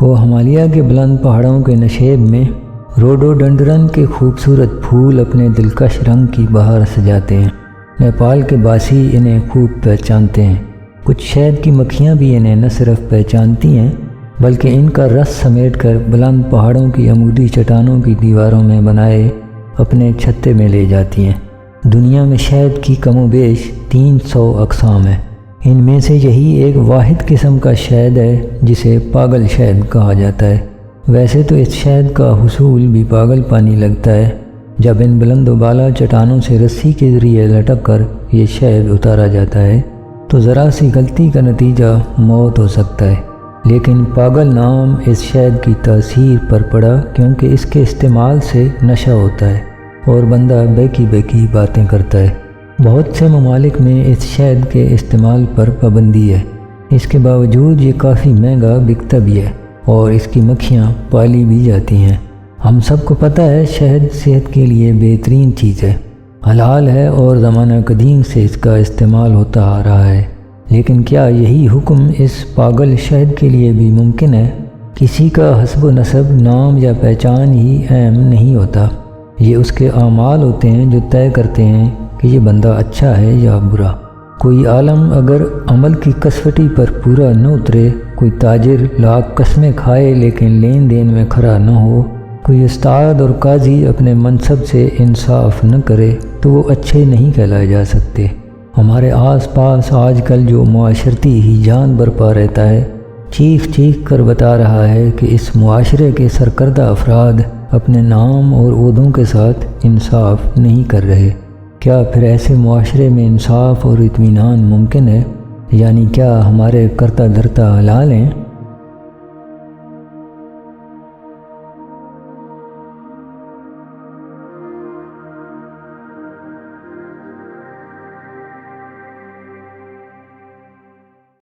کو ہمالیہ کے بلند پہاڑوں کے نشیب میں روڈوڈنڈرن کے خوبصورت پھول اپنے دلکش رنگ کی بہار سجاتے ہیں۔ نیپال کے باسی انہیں خوب پہچانتے ہیں۔ کچھ شہد کی مکھیاں بھی انہیں نہ صرف پہچانتی ہیں بلکہ ان کا رس سمیٹ کر بلند پہاڑوں کی عمودی چٹانوں کی دیواروں میں بنائے اپنے چھتے میں لے جاتی ہیں۔ دنیا میں شہد کی کم و بیش 300 اقسام ہیں۔ ان میں سے یہی ایک واحد قسم کا شہد ہے جسے پاگل شہد کہا جاتا ہے۔ ویسے تو اس شہد کا حصول بھی پاگل پانی لگتا ہے۔ جب ان بلند و بالا چٹانوں سے رسی کے ذریعے لٹک کر یہ شہد اتارا جاتا ہے تو ذرا سی غلطی کا نتیجہ موت ہو سکتا ہے، لیکن پاگل نام اس شہد کی تاثیر پر پڑا کیونکہ اس کے استعمال سے نشہ ہوتا ہے اور بندہ بیکی بیکی باتیں کرتا ہے۔ بہت سے ممالک میں اس شہد کے استعمال پر پابندی ہے، اس کے باوجود یہ کافی مہنگا بکتا بھی ہے اور اس کی مکھیاں پالی بھی جاتی ہیں۔ ہم سب کو پتہ ہے شہد صحت کے لیے بہترین چیز ہے، حلال ہے اور زمانہ قدیم سے اس کا استعمال ہوتا آ رہا ہے، لیکن کیا یہی حکم اس پاگل شہد کے لیے بھی ممکن ہے؟ کسی کا حسب و نسب، نام یا پہچان ہی اہم نہیں ہوتا، یہ اس کے اعمال ہوتے ہیں جو طے کرتے ہیں کہ یہ بندہ اچھا ہے یا برا۔ کوئی عالم اگر عمل کی کسوٹی پر پورا نہ اترے، کوئی تاجر لاکھ قسمیں کھائے لیکن لین دین میں کھرا نہ ہو، کوئی استاد اور قاضی اپنے منصب سے انصاف نہ کرے تو وہ اچھے نہیں کہلائے جا سکتے۔ ہمارے آس پاس آج کل جو معاشرتی ہیجان برپا رہتا ہے، چیخ چیخ کر بتا رہا ہے کہ اس معاشرے کے سرکردہ افراد اپنے نام اور عہدوں کے ساتھ انصاف نہیں کر رہے۔ کیا پھر ایسے معاشرے میں انصاف اور اطمینان ممکن ہے؟ یعنی کیا ہمارے کرتا دھرتا حلال ہیں؟